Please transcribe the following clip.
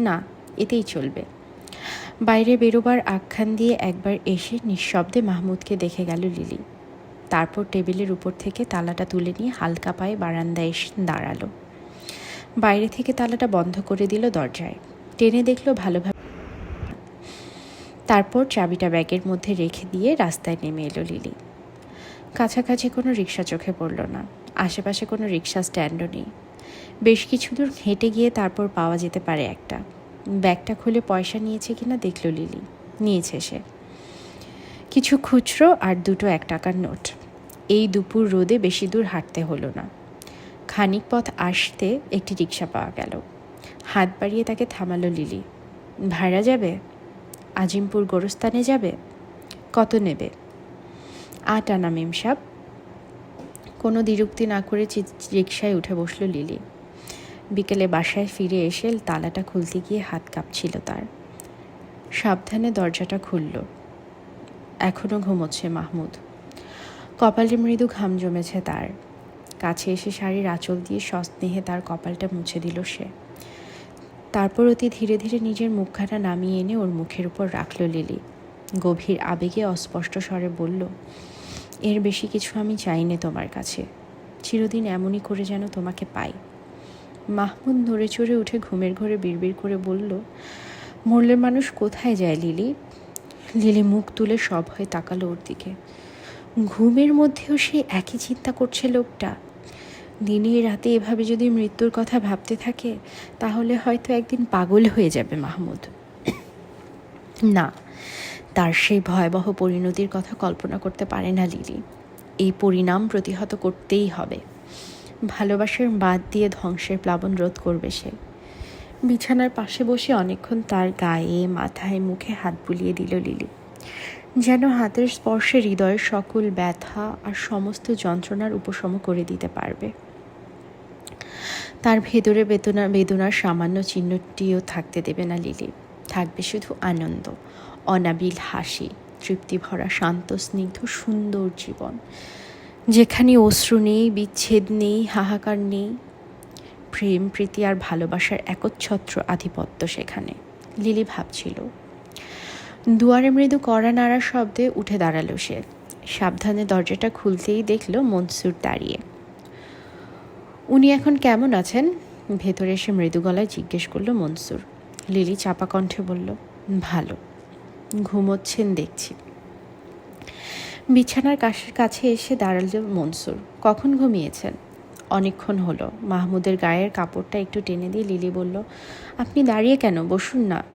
না, এতেই চলবে। বাইরে বেরোবার আখ্যান দিয়ে একবার এসে নিঃশব্দে মাহমুদকে দেখে গেল লিলি। তারপর টেবিলের উপর থেকে তালাটা তুলে নিয়ে হালকা পায়ে বারান্দায় এসে দাঁড়ালো। বাইরে থেকে তালাটা বন্ধ করে দিল দরজায়, টেনে দেখলো ভালোভাবে। তারপর চাবিটা ব্যাগের মধ্যে রেখে দিয়ে রাস্তায় নেমে এলো লিলি। কাছাকাছি কোনো রিক্সা চোখে পড়ল না, আশেপাশে কোনো রিক্সা স্ট্যান্ডও নেই। বেশ কিছু দূর হেঁটে গিয়ে তারপর পাওয়া যেতে পারে একটা। ব্যাগটা খুলে পয়সা নিয়েছে কিনা দেখল লিলি। নিয়েছে সে, কিছু খুচরো আর 2 1 টাকার নোট। এই দুপুর রোদে বেশি দূর হাঁটতে হলো না। খানিক পথ আসতে একটি রিক্সা পাওয়া গেল। হাত বাড়িয়ে তাকে থামালো লিলি। ভাড়া যাবে? আজিমপুর গোরস্থানে যাবে? কত নেবে? 8 আনা মেমসাব। কোনো দ্বিরুক্তি না করে রিক্সায় উঠে বসল লিলি। বিকেলে বাসায় ফিরে এসে তালাটা খুলতে গিয়ে হাত কাঁপছিল তার। সাবধানে দরজাটা খুলল। এখনও ঘুমোচ্ছে মাহমুদ। কপালে মৃদু ঘাম জমেছে তার। কাছে এসে শাড়ির আঁচল দিয়ে সস্নেহে তার কপালটা মুছে দিল সে। তারপর অতি ধীরে ধীরে নিজের মুখখানা নামিয়ে এনে ওর মুখের উপর রাখল লিলি। গভীর আবেগে অস্পষ্ট স্বরে বলল, এর বেশি কিছু আমি চাই না তোমার কাছে। চিরদিন এমনই করে যেন তোমাকে পাই। মাহমুদ নড়ে চড়ে উঠে ঘুমের ঘরে বিড়বিড় করে বলল, মরলে মানুষ কোথায় যায় লিলি? লিলি মুখ তুলে সব হয়ে তাকালো ওর দিকে। ঘুমের মধ্যেও সেই একই চিন্তা করছে লোকটা। দিনে রাতে এভাবে যদি মৃত্যুর কথা ভাবতে থাকে তাহলে হয়তো একদিন পাগল হয়ে যাবে মাহমুদ। না, তার সেই ভয়াবহ পরিণতির কথা কল্পনা করতে পারে না লিলি। এই পরিণাম প্রতিহত করতেই হবে। ভালোবাসার বাদ দিয়ে ধ্বংসের প্লাবন রোধ করবে সে। বিছানার পাশে বসে অনেকক্ষণ তার গায়ে, মাথায়, মুখে হাত বুলিয়ে দিল লিলি, যেন হাতের স্পর্শে হৃদয়ের সকল ব্যথা আর সমস্ত যন্ত্রণার উপশম করে দিতে পারবে। তার ভেতরে বেদনার সামান্য চিহ্নটিও থাকতে দেবে না লিলি। থাকবে শুধু আনন্দ, অনাবিল হাসি, তৃপ্তি ভরা শান্ত স্নিগ্ধ সুন্দর জীবন, যেখানে অশ্রু নেই, বিচ্ছেদ নেই, হাহাকার নেই। প্রেম, প্রীতি আর ভালোবাসার একচ্ছত্র আধিপত্য সেখানে। লিলি ভাবছিল। দুয়ারে মৃদু কড়া নাড়ার শব্দে উঠে দাঁড়ালো সে। সাবধানে দরজাটা খুলতেই দেখল মনসুর দাঁড়িয়ে। উনি এখন কেমন আছেন? ভেতরে এসে মৃদু গলায় জিজ্ঞেস করলো মনসুর। লিলি চাপা কণ্ঠে বলল, ভালো। ঘুমোচ্ছেন দেখছি। বিছানার কাছে এসে দাঁড়ালো মনসুর। কখন ঘুমিয়েছেন? অনেকক্ষণ হলো। মাহমুদের গায়ের কাপড়টা একটু টেনে দিয়ে লিলি বলল, আপনি দাঁড়িয়ে কেন? বসুন না।